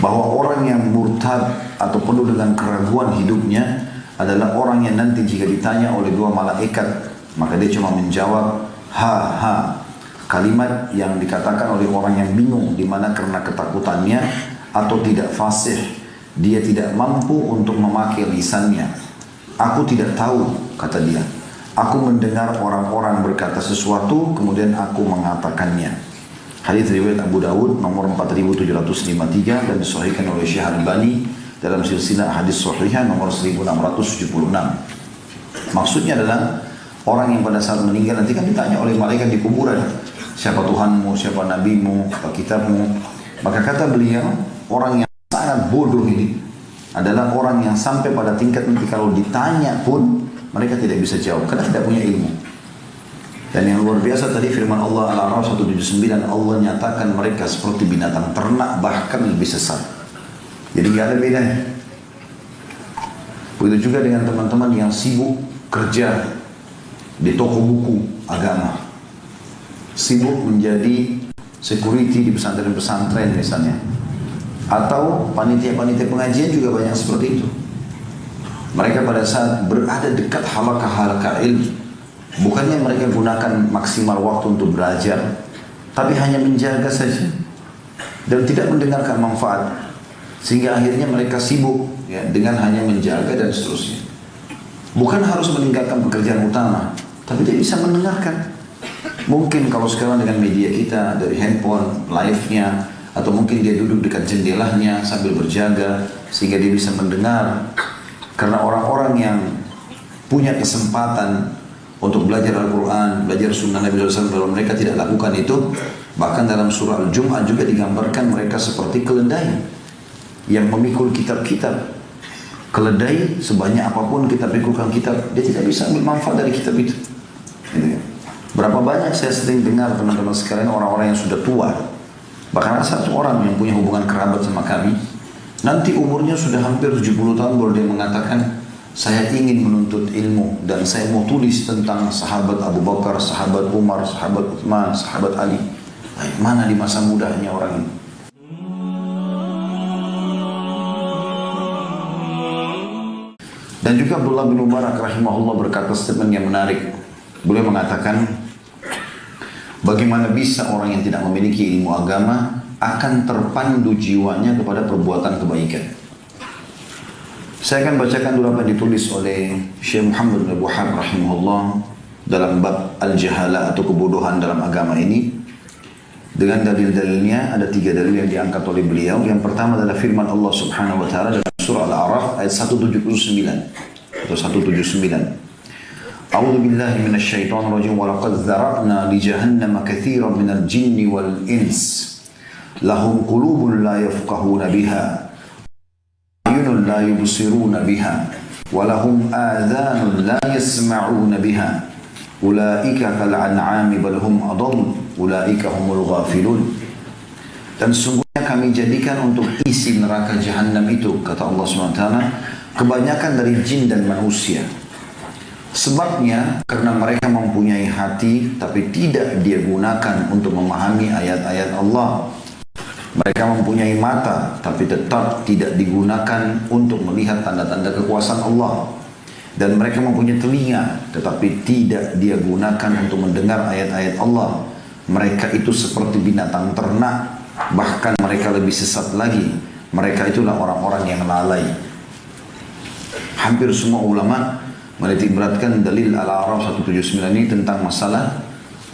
bahwa orang yang murtad atau penuh dengan keraguan hidupnya adalah orang yang nanti jika ditanya oleh dua malaikat, maka dia cuma menjawab ha ha. Kalimat yang dikatakan oleh orang yang bingung, di mana karena ketakutannya atau tidak fasih, dia tidak mampu untuk memakai lisannya. Aku tidak tahu, kata dia. Aku mendengar orang-orang berkata sesuatu, kemudian aku mengatakannya. Hadits riwayat Abu Dawud nomor 4753 dan disahihkan oleh Syekh Albani dalam silsilah hadis sahihah nomor 1676. Maksudnya adalah orang yang pada saat meninggal nanti kan ditanya oleh malaikat di kuburan, siapa Tuhanmu, siapa nabimu, apa kitabmu. Maka kata beliau, orang yang sangat bodoh ini adalah orang yang sampai pada tingkat nanti kalau ditanya pun mereka tidak bisa jawab karena tidak punya ilmu. Dan yang luar biasa tadi firman Allah Al-A'raf 179, Allah nyatakan mereka seperti binatang ternak, bahkan lebih sesat. Jadi gak ada bedanya. Begitu juga dengan teman-teman yang sibuk kerja di toko buku agama, sibuk menjadi security di pesantren-pesantren misalnya, atau panitia-panitia pengajian juga banyak seperti itu. Mereka pada saat berada dekat halaqah-halaqah ilmu, bukannya mereka gunakan maksimal waktu untuk belajar, tapi hanya menjaga saja dan tidak mendengarkan manfaat, sehingga akhirnya mereka sibuk ya, dengan hanya menjaga dan seterusnya. Bukan harus meninggalkan pekerjaan utama, tapi dia bisa mendengarkan. Mungkin kalau sekarang dengan media kita dari handphone, live-nya, atau mungkin dia duduk dekat jendelanya sambil berjaga sehingga dia bisa mendengar. Karena orang-orang yang punya kesempatan untuk belajar Al-Quran, belajar Sunnah Nabi SAW, kalau mereka tidak lakukan itu, bahkan dalam surah Al-Jum'ah juga digambarkan mereka seperti keledai yang memikul kitab-kitab. Keledai sebanyak apapun kita pikulkan kitab, dia tidak bisa ambil manfaat dari kitab itu. Berapa banyak saya sering dengar teman-teman sekalian orang-orang yang sudah tua, bahkan ada satu orang yang punya hubungan kerabat sama kami, nanti umurnya sudah hampir 70 tahun baru dia mengatakan, saya ingin menuntut ilmu dan saya mau tulis tentang sahabat Abu Bakar, sahabat Umar, sahabat Uthman, sahabat Ali. Mana di masa mudanya orang ini? Dan juga Abdullah bin Mubarak rahimahullah berkata statement yang menarik. Beliau mengatakan, bagaimana bisa orang yang tidak memiliki ilmu agama akan terpandu jiwanya kepada perbuatan kebaikan. Saya akan bacakan dulu apa yang ditulis oleh Syekh Muhammad bin Abdul Wahhab rahimahullah dalam bab al-jahala atau kebodohan dalam agama ini. Dengan dalil-dalilnya, ada 3 dalil yang diangkat oleh beliau. Yang pertama adalah firman Allah Subhanahu wa taala dalam surah Al-A'raf ayat 179 atau 179. A'udzu billahi minasyaitonir rajim wa laqad dzara'na li jahannama katsiran minal jinni wal ins lahum qulubun la yafqahuna biha ayunun la yubsiruna biha wa lahum adhanun la yasma'una biha ulaika kal an'ami bal hum adall ulaika humul ghafilun. Dan sungguhnya kami jadikan untuk isi neraka jahanam itu, kata Allah SWT, kebanyakan dari jin dan manusia. Sebabnya karena mereka mempunyai hati tapi tidak dia gunakan untuk memahami ayat-ayat Allah. Mereka mempunyai mata tapi tetap tidak digunakan untuk melihat tanda-tanda kekuasaan Allah. Dan mereka mempunyai telinga tetapi tidak dia gunakan untuk mendengar ayat-ayat Allah. Mereka itu seperti binatang ternak, bahkan mereka lebih sesat lagi. Mereka itulah orang-orang yang lalai. Hampir semua ulama menitik beratkan dalil Al-A'raf 179 ini tentang masalah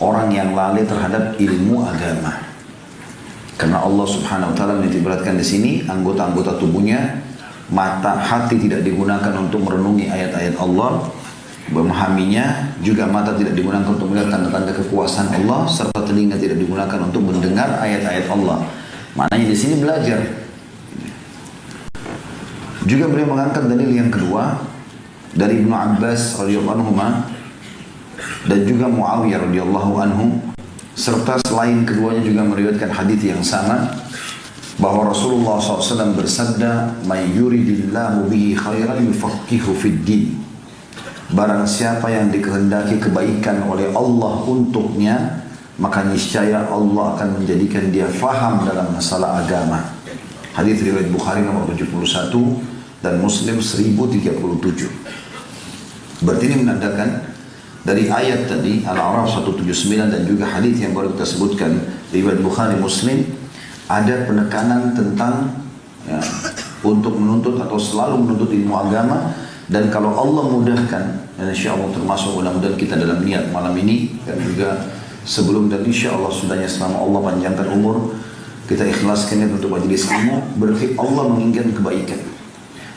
orang yang lalai terhadap ilmu agama. Karena Allah Subhanahu wa taala menitik beratkan di sini anggota-anggota tubuhnya, mata, hati tidak digunakan untuk merenungi ayat-ayat Allah, memahaminya, juga mata tidak digunakan untuk melihat tanda-tanda kekuasaan Allah, serta telinga tidak digunakan untuk mendengar ayat-ayat Allah. Maknanya di sini belajar. Juga beliau mengangkat dalil yang kedua dari Ibnu Abbas radhiyallahu anhu dan juga Muawiyah radhiyallahu anhu, serta selain keduanya juga meriwayatkan hadis yang sama bahwa Rasulullah SAW bersabda, "May yuridillahu bihi khairan yufaqihu fid din." Barang siapa yang dikehendaki kebaikan oleh Allah untuknya, maka niscaya Allah akan menjadikan dia faham dalam masalah agama. Hadis riwayat Bukhari nomor 71 dan Muslim 1037. Berarti ini menandakan dari ayat tadi Al-A'raf 179 dan juga hadis yang baru kita sebutkan riwayat Bukhari Muslim, ada penekanan tentang ya, untuk menuntut atau selalu menuntut ilmu agama. Dan kalau Allah mudahkan, dan insya Allah termasuk mudah-mudahan kita dalam niat malam ini dan juga sebelum, dan insya Allah sudahnya selama Allah panjangkan umur, kita ikhlaskan untuk majelis ilmu, berarti Allah menginginkan kebaikan.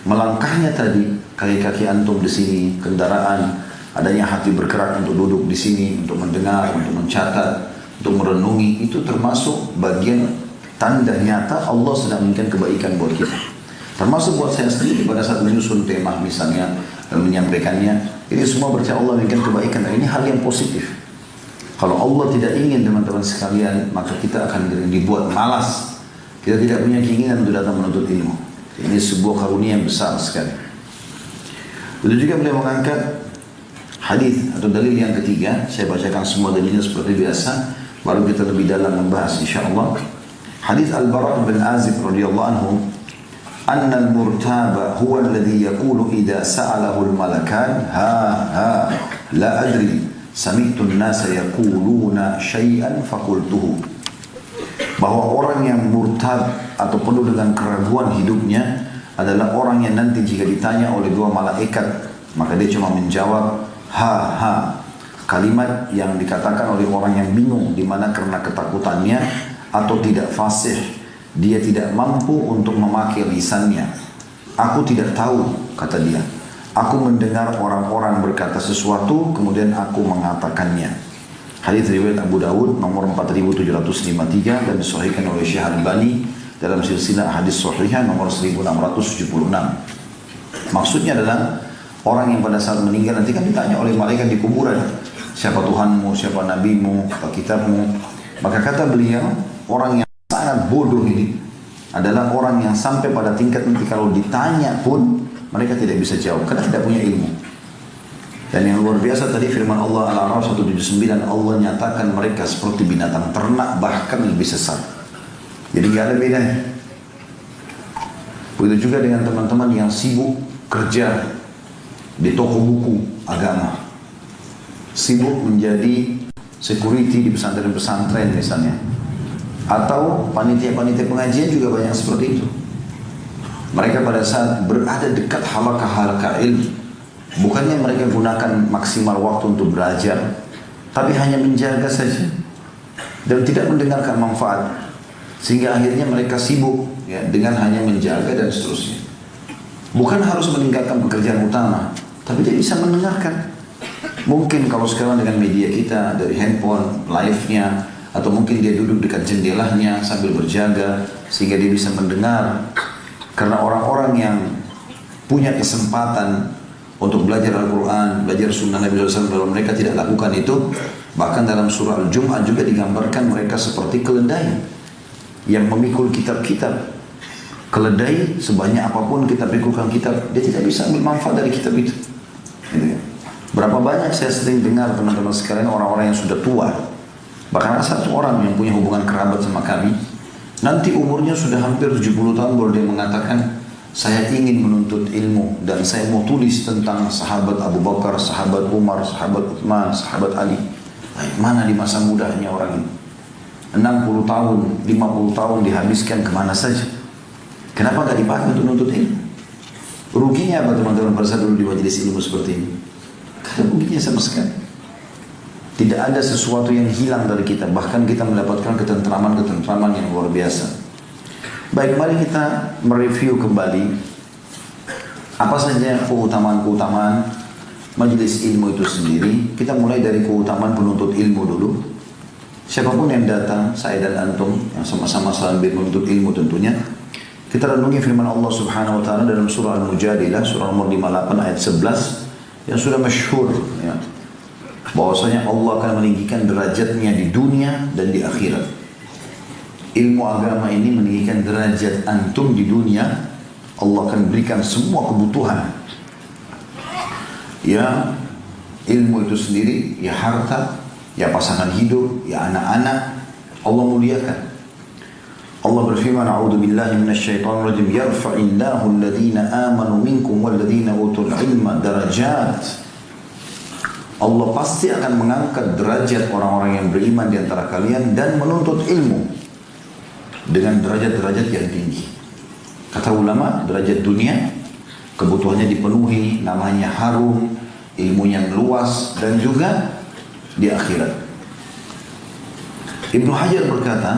Melangkahnya tadi, kaki-kaki antum di sini, kendaraan, adanya hati bergerak untuk duduk di sini, untuk mendengar, untuk mencatat, untuk merenungi, itu termasuk bagian tanda nyata Allah sedang menginginkan kebaikan buat kita. Termasuk buat saya sendiri pada saat menyusun tema misalnya dan menyampaikannya, ini semua berarti Allah menginginkan kebaikan, dan ini hal yang positif. Kalau Allah tidak ingin teman-teman sekalian, maka kita akan dibuat malas. Kita tidak punya keinginan untuk datang menuntut ilmu. Ini sebuah karunia yang besar sekali. Begitu juga beliau mengangkat hadis atau dalil yang ketiga. Saya bacakan semua dalilnya seperti biasa, baru kita lebih dalam membahas insyaAllah. Hadis Al-Bara' bin Azib radhiyallahu anhu, أن المرتاب هو الذي يقول إذا سأله الملكان ها لا أدري سمعت الناس يقولون شيئا فقلته. Bahwa orang yang murtab atau penuh dengan keraguan hidupnya adalah orang yang nanti jika ditanya oleh dua malaikat, maka dia cuma menjawab ha. Kalimat yang dikatakan oleh orang yang bingung, di mana karena ketakutannya atau tidak fasih, dia tidak mampu untuk memakai lisannya. Aku tidak tahu, kata dia. Aku mendengar orang-orang berkata sesuatu, kemudian aku mengatakannya. Hadis riwayat Abu Dawud nomor 4753 dan disahihkan oleh Syekh Al-Albani dalam silsilah hadis sahihah nomor 1676. Maksudnya adalah orang yang pada saat meninggal nanti kan ditanya oleh malaikat di kuburan, siapa Tuhanmu, siapa nabimu, apa kitabmu. Maka kata beliau, orang yang sangat bodoh ini adalah orang yang sampai pada tingkat nanti kalau ditanya pun mereka tidak bisa jawab karena tidak punya ilmu. Dan yang luar biasa tadi firman Allah Al-A'raf 179, Allah nyatakan mereka seperti binatang ternak, bahkan lebih sesat. Jadi gak ada bedanya. Begitu juga dengan teman-teman yang sibuk kerja di toko buku agama, sibuk menjadi security di pesantren-pesantren misalnya, atau panitia-panitia pengajian juga banyak seperti itu. Mereka pada saat berada dekat halaqah-halaqah ilmu, bukannya mereka gunakan maksimal waktu untuk belajar, tapi hanya menjaga saja dan tidak mendengarkan manfaat, sehingga akhirnya mereka sibuk ya, dengan hanya menjaga dan seterusnya. Bukan harus meninggalkan pekerjaan utama, tapi dia bisa mendengarkan. Mungkin kalau sekarang dengan media kita dari handphone, live-nya, atau mungkin dia duduk dekat jendelanya sambil berjaga sehingga dia bisa mendengar. Karena orang-orang yang punya kesempatan untuk belajar Al-Quran, belajar sunnah Nabi SAW, kalau mereka tidak lakukan itu, bahkan dalam surah Al-Jum'ah juga digambarkan mereka seperti keledai yang memikul kitab-kitab. Keledai sebanyak apapun kita pikulkan kitab, dia tidak bisa ambil manfaat dari kitab itu. Berapa banyak saya sering dengar teman-teman sekalian orang-orang yang sudah tua, bahkan ada satu orang yang punya hubungan kerabat sama kami, nanti umurnya sudah hampir 70 tahun baru dia mengatakan, saya ingin menuntut ilmu dan saya mau tulis tentang sahabat Abu Bakar, sahabat Umar, sahabat Uthman, sahabat Ali. Mana di masa mudanya orang ini? 60 tahun, 50 tahun dihabiskan kemana saja? Kenapa gak dipakai untuk menuntut ilmu? Ruginya apa teman-teman pada saat dulu di majelis ilmu seperti ini? Tidak ruginya sama sekali. Tidak ada sesuatu yang hilang dari kita, bahkan kita mendapatkan ketentraman yang luar biasa. Baik, mari kita mereview kembali apa saja keutamaan-keutamaan majelis ilmu itu sendiri. Kita mulai dari keutamaan penuntut ilmu dulu. Siapapun yang datang, saya dan antum yang sama-sama sambil menuntut ilmu tentunya, kita renungi firman Allah Subhanahu wa taala dalam surah Al-Mujadilah, surah nomor 58 ayat 11 yang sudah masyhur ya, bahwasanya Allah akan meninggikan derajatnya di dunia dan di akhirat. Ilmu agama ini meninggikan derajat antum di dunia. Allah akan berikan semua kebutuhan. Ya ilmu itu sendiri, ya harta, ya pasangan hidup, ya anak-anak, Allah muliakan. Allah berfirman, "A'udzu billahi minasyaitonir rajim. Yarfa'illahu alladhina amanu minkum walladhina utul ilma darajat." Allah pasti akan mengangkat derajat orang-orang yang beriman di antara kalian dan menuntut ilmu dengan derajat-derajat yang tinggi. Kata ulama, derajat dunia kebutuhannya dipenuhi, namanya harum, ilmunya luas, dan juga di akhirat. Ibnu Hajar berkata,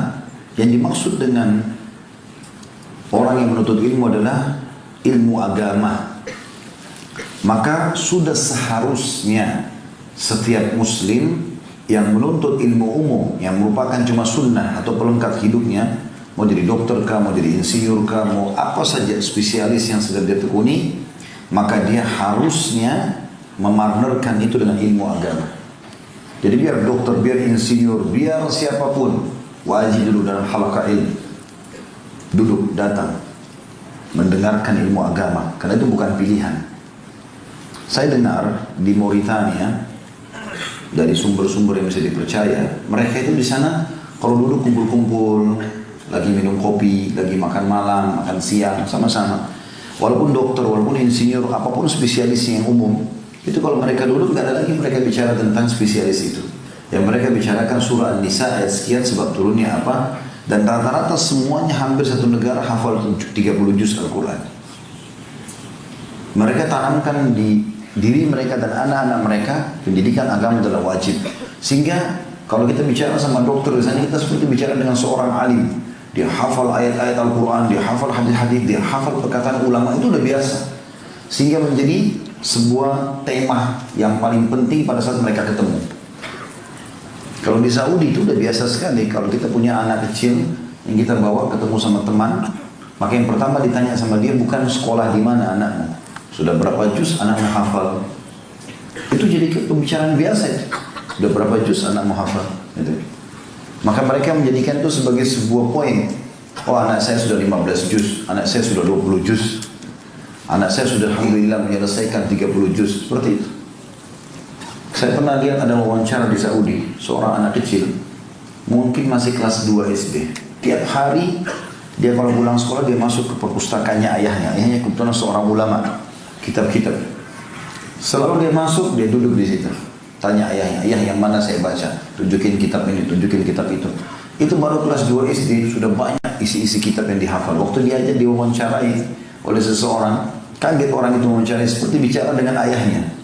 yang dimaksud dengan orang yang menuntut ilmu adalah ilmu agama. Maka sudah seharusnya setiap muslim yang menuntut ilmu umum yang merupakan cuma sunnah atau pelengkap hidupnya, mau jadi dokter kah, mau jadi insinyur kah, mau apa saja spesialis yang sedang dia tekuni, maka dia harusnya memartnerkan itu dengan ilmu agama. Jadi biar dokter, biar insinyur, biar siapapun, wajib dulu dalam halaqah ilmu. Duduk, datang, mendengarkan ilmu agama, karena itu bukan pilihan. Saya dengar di Mauritania, dari sumber-sumber yang bisa dipercaya, mereka itu di sana kalau duduk kumpul-kumpul, lagi minum kopi, lagi makan malam, makan siang, sama-sama. Walaupun dokter, walaupun insinyur, apapun spesialis yang umum, itu kalau mereka duduk, gak ada lagi mereka bicara tentang spesialis itu. Yang mereka bicarakan surah An-Nisa ayat sekian sebab turunnya apa, dan rata-rata semuanya hampir satu negara hafal 30 juz Al-Quran. Mereka tanamkan di diri mereka dan anak-anak mereka, pendidikan agama adalah wajib. Sehingga kalau kita bicara sama dokter di sana, kita seperti bicara dengan seorang alim. Dia hafal ayat-ayat Al-Quran, dia hafal hadis-hadis, dia hafal perkataan ulama, itu udah biasa. Sehingga menjadi sebuah tema yang paling penting pada saat mereka ketemu. Kalau di Saudi itu udah biasa sekali, kalau kita punya anak kecil yang kita bawa ketemu sama teman, maka yang pertama ditanya sama dia bukan sekolah di mana anakmu, sudah berapa juz anakmu hafal. Itu jadi pembicaraan biasa itu. Sudah berapa juz anakmu hafal gitu. Maka mereka menjadikan itu sebagai sebuah poin. Oh, anak saya sudah 15 juz, anak saya sudah 20 juz, anak saya sudah alhamdulillah menyelesaikan 30 juz, seperti itu. Saya pernah lihat ada wawancara di Saudi, seorang anak kecil, mungkin masih kelas 2 SD. Tiap hari dia kalau pulang sekolah dia masuk ke perpustakaannya ayahnya. Ayahnya kebetulan seorang ulama, kitab-kitab. Selalu dia masuk, dia duduk di situ. Tanya ayahnya, ayah yang mana saya baca? Tunjukin kitab ini, tunjukin kitab itu. Itu baru kelas 2 SD, sudah banyak isi-isi kitab yang dihafal. Waktu dia aja diwawancarai oleh seseorang, kaget orang itu mewawancarai seperti bicara dengan ayahnya.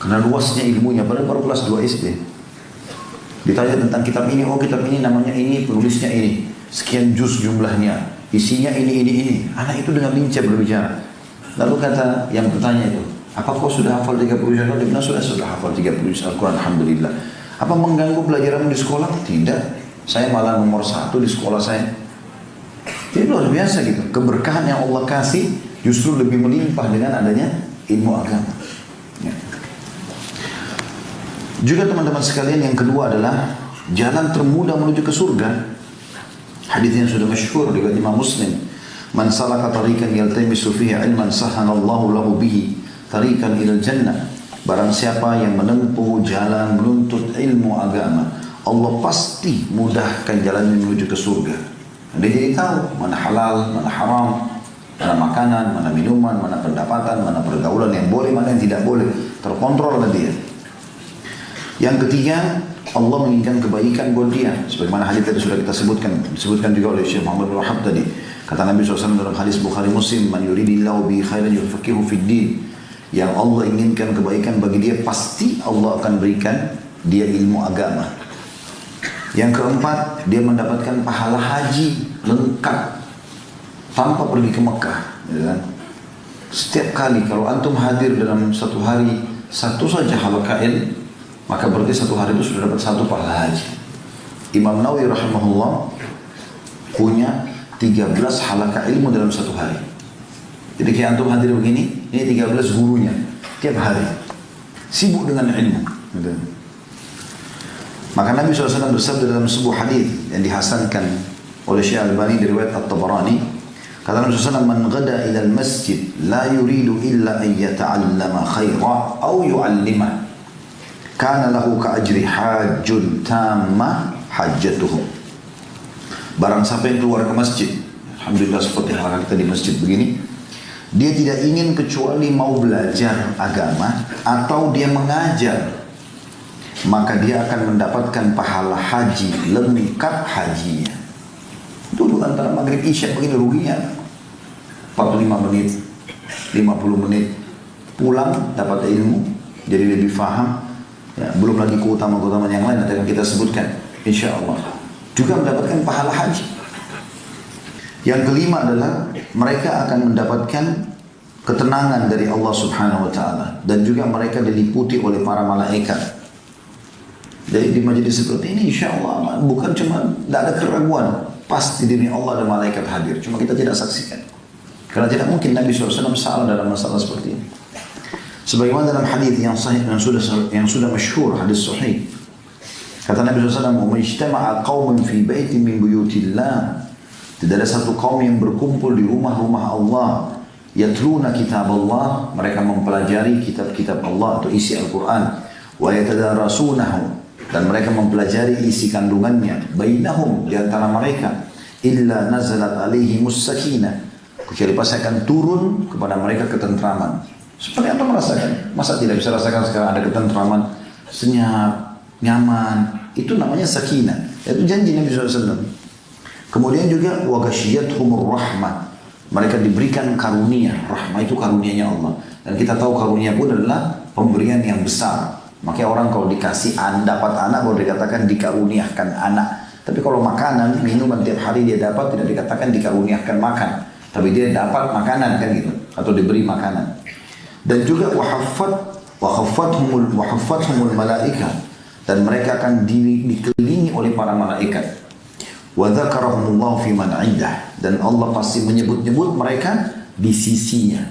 Karena luasnya ilmunya, padahal baru kelas 2 SD. Ditanya tentang kitab ini, oh kitab ini namanya ini, penulisnya ini. Sekian juz jumlahnya, isinya ini. Anak itu dengan lincah berbicara. Lalu kata yang bertanya itu, apa kau sudah hafal 30 juz? Dia bilang sudah hafal 30 juz Al-Quran, alhamdulillah. Apa mengganggu pelajaran di sekolah? Tidak. Saya malah nomor 1 di sekolah saya. Jadi luar biasa gitu. Keberkahan yang Allah kasih justru lebih melimpah dengan adanya ilmu agama. Ya. Juga teman-teman sekalian, yang kedua adalah jalan termudah menuju ke surga. Hadis yang sudah masyhur riwayat Imam Muslim, "Man salaka tariqan yaltamisu fihi ilman sahalallahu lahu bihi tariqan ilal jannah." Barang siapa yang menempuh jalan menuntut ilmu agama, Allah pasti mudahkan jalan menuju ke surga. Dia jadi tahu mana halal, mana haram, mana makanan, mana minuman, mana pendapatan, mana pergaulan yang boleh, mana yang tidak boleh. Terkontrol oleh dia. Yang ketiga, Allah menginginkan kebaikan buat dia. Sebagaimana hadis tadi sudah kita disebutkan juga oleh Syekh Muhammad bin Wahab tadi. Kata Nabi SAW dalam hadis Bukhari Muslim, "Man yuridillahu bihi khairan yufaqihuhu fid din." Yang Allah inginkan kebaikan bagi dia, pasti Allah akan berikan dia ilmu agama. Yang keempat, dia mendapatkan pahala haji lengkap tanpa pergi ke Mekah. Ya. Setiap kali kalau antum hadir dalam satu hari satu saja halaqah ilmu, maka berarti satu hari itu sudah dapat satu pahala haji. Imam Nawawi rahimahullah punya 13 halaqah ilmu dalam satu hari. Jadi kayak antum hadir begini, ini 13 gurunya tiap hari sibuk dengan ilmu. Gitu. Maka Nabi SAW bersabda dalam sebuah hadis yang dihasankan oleh Syekh Al-Albani dari riwayat At-Tabarani, kata Nabi SAW, "Man ghada ila al-masjid la yuridu illa an yata'allama khaira aw yu'allimah, kana lahu ka ajri hajjun tamma hajjatuhu." Barang siapa yang keluar ke masjid, alhamdulillah seperti halal kita di masjid begini, dia tidak ingin kecuali mau belajar agama atau dia mengajar, maka dia akan mendapatkan pahala haji lengkap hajinya. Dulu antara maghrib isya begini ruginya 45 menit, 50 menit, pulang dapat ilmu, jadi lebih faham. Ya, belum lagi keutamaan-keutamaan yang lain yang akan kita sebutkan, insya Allah. Juga mendapatkan pahala haji. Yang kelima adalah mereka akan mendapatkan ketenangan dari Allah Subhanahu Wa Taala dan juga mereka diliputi oleh para malaikat. Jadi di majelis seperti ini, insya Allah bukan cuma tidak ada keraguan, pasti diri Allah dan malaikat hadir. Cuma kita tidak saksikan. Karena tidak mungkin Nabi SAW salah dalam masalah seperti ini. Sebagaimana dalam hadis yang sahih yang sudah masyhur, hadis sahih. Kata Nabi SAW, "Majtama'a qaumun fi baitin min buyutillah." Tidak ada satu kaum yang berkumpul di rumah-rumah Allah. Yatluna kitab Allah, mereka mempelajari kitab-kitab Allah atau isi Al-Quran. Wa yatadarasunahu, dan mereka mempelajari isi kandungannya. Bainahum, di antara mereka. Illa nazalat alaihimus sakinah, kecuali pasti akan turun kepada mereka ketentraman. Seperti apa merasakan? Masa tidak bisa rasakan sekarang ada ketentraman, senyap, nyaman? Itu namanya sakinah. Itu janji Nabi SAW. Kemudian juga waghashiyatuhumur rahmah, mereka diberikan karunia. Rahmah itu karunianya Allah. Dan kita tahu karunia pun adalah pemberian yang besar. Makanya orang kalau dikasih dapat anak baru dikatakan dikaruniakan anak. Tapi kalau makanan, minuman tiap hari dia dapat, tidak dikatakan dikaruniakan makan. Tapi dia dapat makanan kan gitu, atau diberi makanan. Dan juga wahaffathumul malaika, dan mereka akan dikelilingi oleh para malaikat. Wa dzakarahumullahu fi man 'indah, dan Allah pasti menyebut-nyebut mereka di sisinya.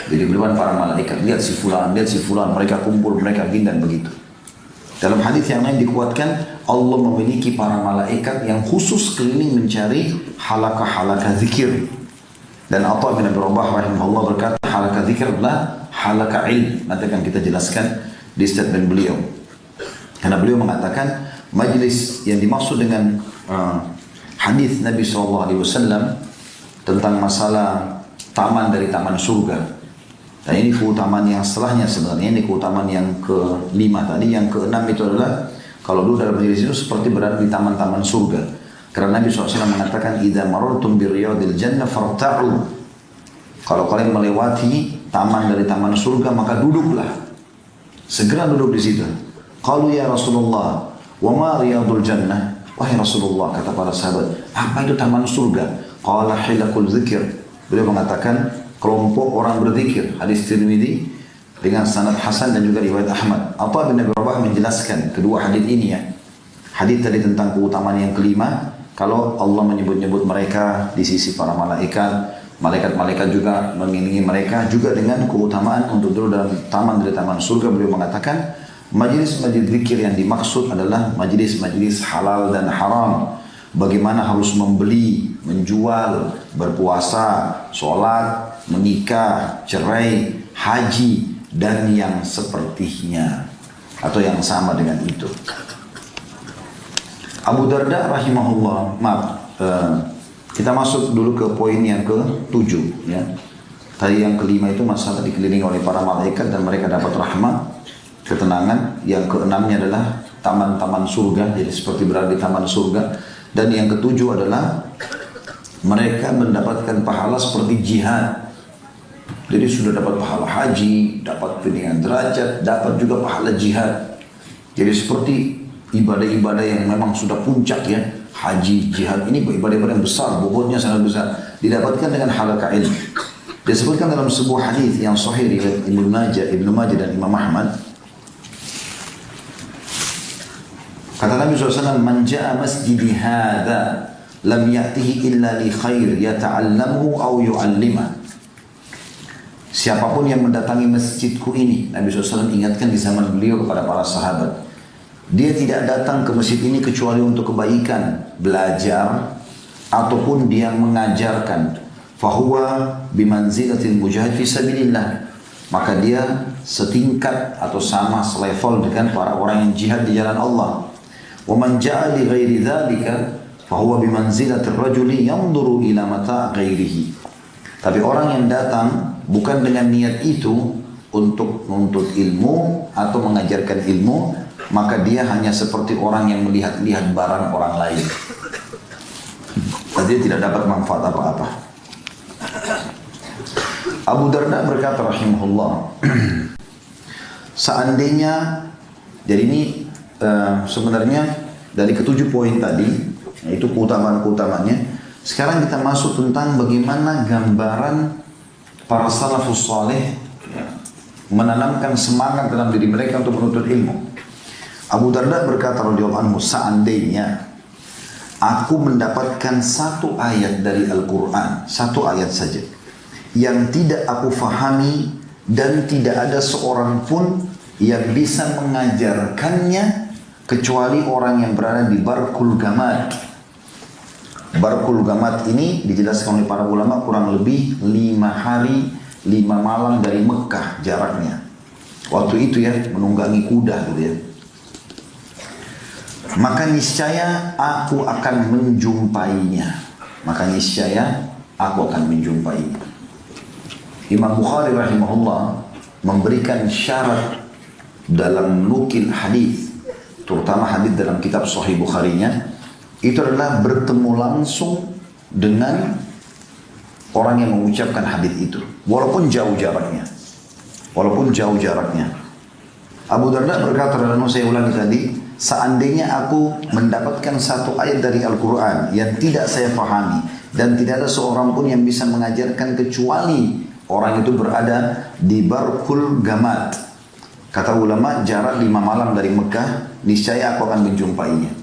Jadi beriman para malaikat, lihat si fulan, mereka kumpul, mereka gini dan begitu. Dalam hadis yang lain dikuatkan, Allah memiliki para malaikat yang khusus keliling mencari halaqah-halaqah zikir. Dan Atha bin Abi Rabah rahimahullah berkata, halaqah zikir adalah halaqah ilm. Nanti akan kita jelaskan di statement beliau. Karena beliau mengatakan majlis yang dimaksud dengan hadis Nabi SAW tentang masalah taman dari taman surga. Dan ini keutamaan yang setelahnya sebenarnya. Ini keutamaan yang kelima tadi. Yang keenam itu adalah kalau dulu dalam majelis itu seperti berada di taman-taman surga. Karena Nabi SAW mengatakan, "Idza marartum bi riyadil jannah farta'u." Kalau kalian melewati taman dari taman surga, maka duduklah. Segera duduk di situ. Qalu ya Rasulullah, wa ma riyadul jannah? Wahai Rasulullah, kata para sahabat, apa itu taman surga? Qala hilakul zikir. Beliau mengatakan kelompok orang berzikir. Hadis Tirmidzi dengan sanad hasan dan juga riwayat Ahmad. Atha bin Abi Rabah menjelaskan kedua hadis ini ya. Hadis tadi tentang keutamaan yang kelima. Kalau Allah menyebut-nyebut mereka di sisi para malaikat, malaikat-malaikat juga mengiringi mereka, juga dengan keutamaan untuk duduk dalam taman dari taman surga. Beliau mengatakan majelis-majelis zikir yang dimaksud adalah majelis-majelis halal dan haram. Bagaimana harus membeli, menjual, berpuasa, sholat, menikah, cerai, haji, dan yang sepertinya atau yang sama dengan itu. Abu Darda rahimahullah, kita masuk dulu ke poin yang ke-7 ya. Tadi yang kelima itu masalah dikelilingi oleh para malaikat dan mereka dapat rahmat, ketenangan. Yang keenamnya adalah taman-taman surga, jadi seperti berada di taman surga. Dan yang ketujuh adalah mereka mendapatkan pahala seperti jihad. Jadi sudah dapat pahala haji, dapat peningkatan derajat, dapat juga pahala jihad. Jadi seperti ibadah-ibadah yang memang sudah puncak ya, haji, jihad ini ibadah-ibadah yang besar, bobotnya sangat besar, didapatkan dengan halaqah ilmu. Disebutkan dalam sebuah hadis yang sahih riwayat Ibnu Majah dan Imam Ahmad. Kata Nabi SAW, "Man ja'a masjidi hadha lam ya'tihi illa li khair yata'allamuhu aw yu'allimah." Siapapun yang mendatangi masjidku ini, Nabi SAW ingatkan di zaman beliau kepada para sahabat, dia tidak datang ke masjid ini kecuali untuk kebaikan, belajar, ataupun dia mengajarkan. Fahuwa bimanzilatil mujahid fi sabilillah. Maka dia setingkat atau sama selevel dengan para orang yang jihad di jalan Allah. Wa man ja'a li ghairi dzalika, fahuwa bimanzilatir rajuli yanzuru ila mata' ghairihi. Tapi orang yang datang bukan dengan niat itu untuk menuntut ilmu atau mengajarkan ilmu, maka dia hanya seperti orang yang melihat-lihat barang orang lain. Dia tidak dapat manfaat apa-apa. Abu Darda berkata rahimahullah, seandainya, jadi ini sebenarnya dari ketujuh poin tadi, itu keutamaan-keutamanya. Sekarang kita masuk tentang bagaimana gambaran para salafus saleh menanamkan semangat dalam diri mereka untuk menuntut ilmu. Abu Darda berkata radhiyallahu anhu, seandainya aku mendapatkan satu ayat dari Al-Quran, satu ayat saja, yang tidak aku fahami dan tidak ada seorang pun yang bisa mengajarkannya kecuali orang yang berada di Barkul Gamad. Barkul Gamad ini dijelaskan oleh para ulama kurang lebih 5 hari 5 malam dari Mekah jaraknya. Waktu itu ya, menunggangi kuda gitu ya. Maka niscaya aku akan menjumpainya. Maka niscaya aku akan menjumpainya. Imam Bukhari rahimahullah memberikan syarat dalam nukil hadis, terutama hadis dalam kitab Sahih Bukharinya, itu adalah bertemu langsung dengan orang yang mengucapkan hadis itu, walaupun jauh jaraknya. Abu Darda berkata dalam, saya ulangi tadi, seandainya aku mendapatkan satu ayat dari Al-Quran yang tidak saya pahami dan tidak ada seorang pun yang bisa mengajarkan kecuali orang itu berada di Barkul Gamad. Kata ulama, jarak 5 malam dari Mekah, niscaya aku akan menjumpainya.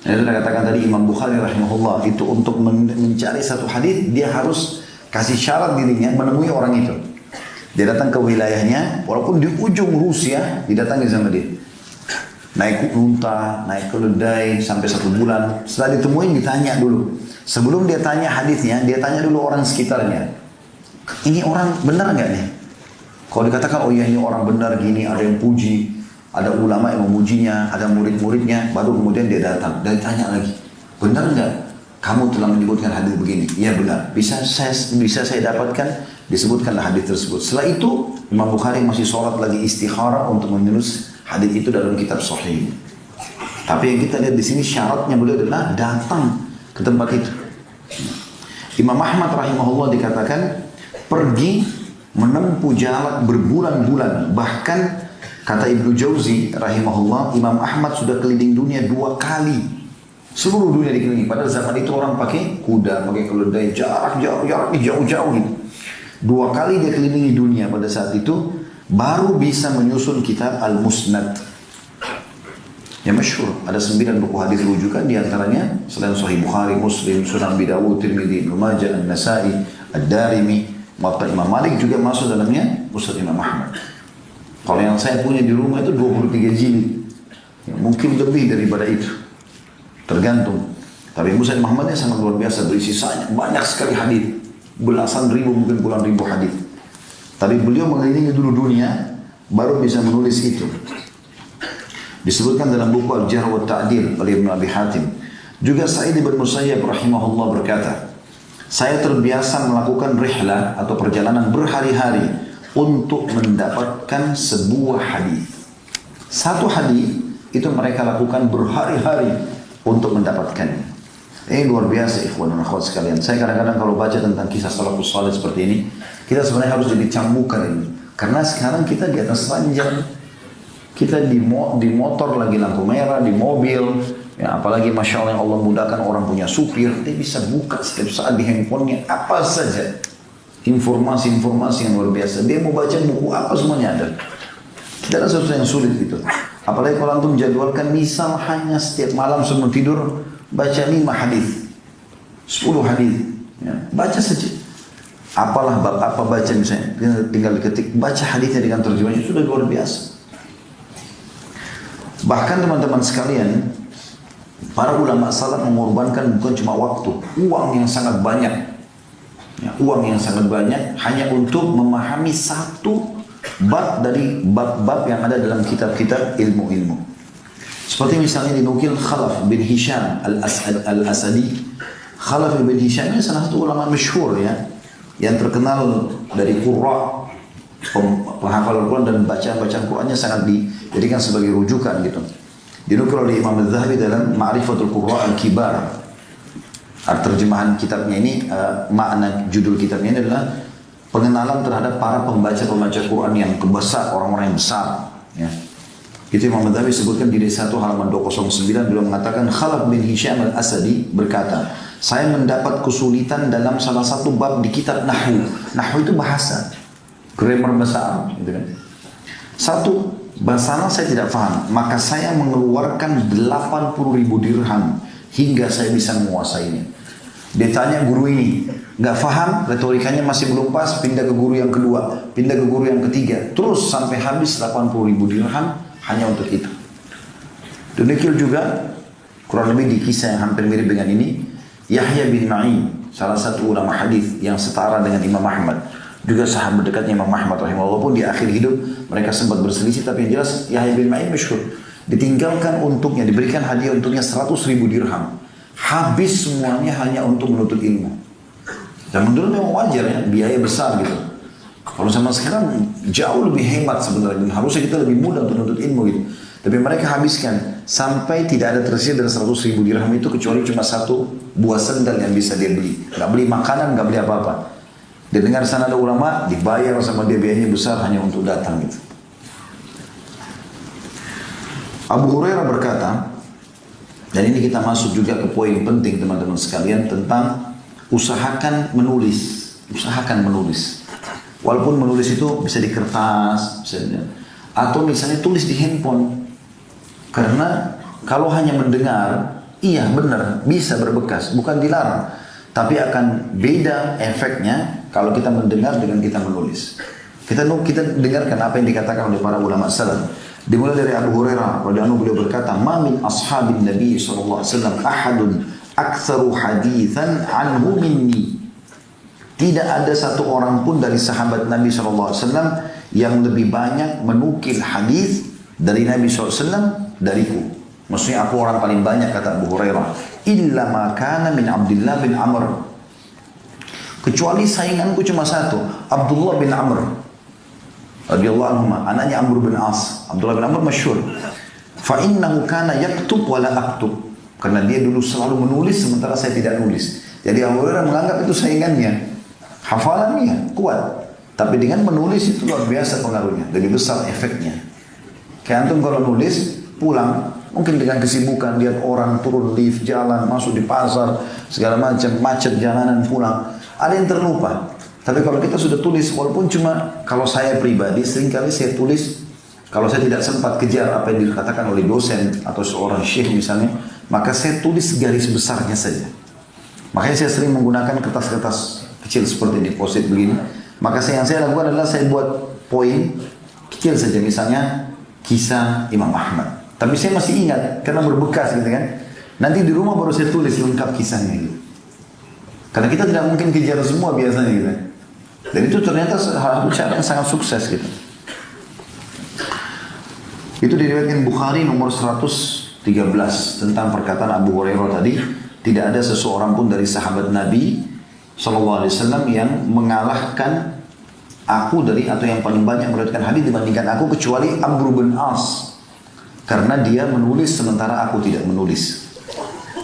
Yang sudah katakan tadi Imam Bukhari rahimahullah, itu untuk mencari satu hadis dia harus kasih syarat dirinya menemui orang itu. Dia datang ke wilayahnya, walaupun di ujung Rusia, didatangi sama dia. Naik unta, naik keledai sampai 1 bulan. Setelah ditemuin ditanya dulu. Sebelum dia tanya hadisnya, dia tanya dulu orang sekitarnya. Ini orang benar nggak nih? Kalau dikatakan oh ya ini orang benar gini, ada yang puji, ada ulama yang memujinya, ada murid-muridnya, baru kemudian dia datang dan tanya lagi, benar nggak kamu telah menyebutkan hadis begini? Iya benar. Bisa saya dapatkan? Disebutkanlah hadis tersebut. Setelah itu Imam Bukhari masih sholat lagi istikharah untuk menulis hadis itu dalam kitab Sahih. Tapi yang kita lihat di sini syaratnya beliau adalah datang ke tempat itu. Imam Ahmad rahimahullah dikatakan pergi menempuh jarak berbulan-bulan, bahkan kata Ibnu Jauzi rahimahullah, Imam Ahmad sudah keliling dunia 2 kali. Seluruh dunia dikelilingi. Pada zaman itu orang pakai kuda, pakai keledai, jaraknya jauh-jauh gitu. 2 kali dia kelilingi dunia pada saat itu, baru bisa menyusun kitab Al-Musnad. Yang masyhur, ada 9 buku hadis rujukan, diantaranya selain Sahih Bukhari, Muslim, Sunan Abi Dawud, Tirmidzi, Ibnu Majah, An-Nasa'i, Ad-Darimi, Muwatta Imam Malik juga masuk dalamnya, Musnad Imam Ahmad. Kalau yang saya punya di rumah itu 23 jilid. Ya, mungkin lebih daripada itu. Tergantung. Tapi Musnad Imam Ahmadnya sangat luar biasa, berisi banyak sekali hadis. Belasan ribu, mungkin puluhan ribu hadis. Tapi beliau mengelilingi dulu dunia, baru bisa menulis itu. Disebutkan dalam buku Al-Jarh wa Ta'dil oleh Ibnu Abi Hatim. Juga Sa'id bin Musayyab rahimahullah berkata, saya terbiasa melakukan rihlah atau perjalanan berhari-hari untuk mendapatkan sebuah hadis. Satu hadis itu mereka lakukan berhari-hari untuk mendapatkannya. Ini luar biasa ikhwan dan akhwat sekalian. Saya kadang-kadang kalau baca tentang kisah salafus saleh seperti ini, kita sebenarnya harus jadi cambukan ini. Karena sekarang kita di atas ranjang, kita di motor lagi lampu merah, di mobil, ya, apalagi Masya Allah yang Allah mudahkan orang punya supir, dia bisa buka setiap saat di handphonenya apa saja. Informasi-informasi yang luar biasa. Dia mau baca buku apa semuanya ada. Tidak ada sesuatu yang sulit gitu. Apalagi kalau antum jadwalkan misal hanya setiap malam sebelum tidur baca 5 hadis, 10 hadis, ya, baca saja. Apalah bab apa baca misalnya, tinggal diketik baca hadisnya dengan terjemahnya sudah luar biasa. Bahkan teman-teman sekalian, para ulama salaf mengorbankan bukan cuma waktu, uang yang sangat banyak. Ya, uang yang sangat banyak hanya untuk memahami satu bab dari bab-bab yang ada dalam kitab-kitab ilmu-ilmu. Seperti misalnya dinukil Khalaf bin Hisham al-Asadi. Khalaf bin Hisham ini salah satu ulama masyhur ya, yang terkenal dari qurra, penghafal Al-Quran dan bacaan-bacaan Qurannya sangat dijadikan sebagai rujukan gitu. Dinukil oleh Imam Al-Zahabi dalam Ma'rifatul Qurra Al-Kibar. Terjemahan kitabnya ini, makna judul kitabnya ini adalah pengenalan terhadap para pembaca-pembaca Quran yang besar, orang-orang yang besar. Ya. Itu Imam Al-Zahabi sebutkan di 1 halaman 209, beliau mengatakan Khalaf bin Hisham al-Asadi berkata, saya mendapat kesulitan dalam salah satu bab di kitab Nahwu. Nahwu itu bahasa, grammar bahasa Arab. Gitu kan. Satu, bahasa saya tidak paham, maka saya mengeluarkan 80.000 dirham hingga saya bisa menguasainya. Dia tanya guru ini, nggak paham, retorikanya masih belum pas, pindah ke guru yang kedua, pindah ke guru yang ketiga, terus sampai habis 80.000 dirham hanya untuk itu. Demikian juga kurang lebih di kisah yang hampir mirip dengan ini, Yahya bin Ma'in, salah satu ulama hadis yang setara dengan Imam Ahmad, juga sahabat dekatnya Imam Ahmad rahimahullah, walaupun di akhir hidup mereka sempat berselisih, tapi yang jelas Yahya bin Ma'in masyhur. Ditinggalkan untuknya, diberikan hadiah untuknya 100.000 dirham. Habis semuanya hanya untuk menuntut ilmu. Zaman dulu memang wajar ya, biaya besar gitu. Kalau zaman sekarang jauh lebih hemat sebenarnya. Harusnya kita lebih mudah untuk menuntut ilmu gitu. Tapi mereka habiskan sampai tidak ada tersisa dari 100.000 dirham itu kecuali cuma satu buah sendal yang bisa dia beli. Gak beli makanan, gak beli apa-apa. Dia dengar sana ada ulama, dibayar sama dia biayanya besar hanya untuk datang gitu. Abu Hurairah berkata, dan ini kita masuk juga ke poin penting teman-teman sekalian tentang usahakan menulis. Usahakan menulis. Walaupun menulis itu bisa di kertas, atau misalnya tulis di handphone. Karena kalau hanya mendengar, iya benar, bisa berbekas, bukan dilarang. Tapi akan beda efeknya kalau kita mendengar dengan kita menulis. Kita dengarkan apa yang dikatakan oleh para ulama salaf. Dimulai dari Abu Hurairah radhiyallahu anhu, beliau berkata, "Ma min ashabin Nabi sallallahu alaihi wasallam ahadun aktsaru haditsan anhu minni." Tidak ada satu orang pun dari sahabat Nabi sallallahu alaihi wasallam yang lebih banyak menukil hadis dari Nabi sallallahu alaihi wasallam dariku. Maksudnya aku orang paling banyak, kata Abu Hurairah. Illa ma kana min Abdullah bin Amr. Kecuali sainganku cuma satu, Abdullah bin Amr radhiyallahu anhu, anaknya Amr bin As. Abdullah bin Amr masyhur. Fa innahu kana yaktub wa la aktub. Karena dia dulu selalu menulis sementara saya tidak nulis. Jadi Abu Hurairah menganggap itu saingannya. Hafalannya kuat, tapi dengan menulis itu luar biasa pengaruhnya, lebih besar efeknya. Kayak antum kalau nulis pulang, mungkin dengan kesibukan lihat orang turun lift, jalan, masuk di pasar, segala macam, macet jalanan pulang, ada yang terlupa. Tapi kalau kita sudah tulis, walaupun cuma kalau saya pribadi, seringkali saya tulis, kalau saya tidak sempat kejar apa yang dikatakan oleh dosen atau seorang syekh misalnya, maka saya tulis garis besarnya saja. Makanya saya sering menggunakan kertas-kertas kecil seperti ini, post-it begini. Maka yang saya lakukan adalah saya buat poin kecil saja, misalnya kisah Imam Ahmad. Tapi saya masih ingat, karena berbekas gitu kan. Nanti di rumah baru saya tulis lengkap kisahnya gitu. Karena kita tidak mungkin kejar semua biasanya gitu. Dan itu ternyata hal cara yang sangat sukses gitu. Itu diriwayatkan Bukhari nomor 113 tentang perkataan Abu Hurairah tadi, tidak ada seseorang pun dari sahabat Nabi SAW yang mengalahkan aku dari, atau yang paling banyak meriwayatkan hadis dibandingkan aku, kecuali Amr bin As, karena dia menulis sementara aku tidak menulis.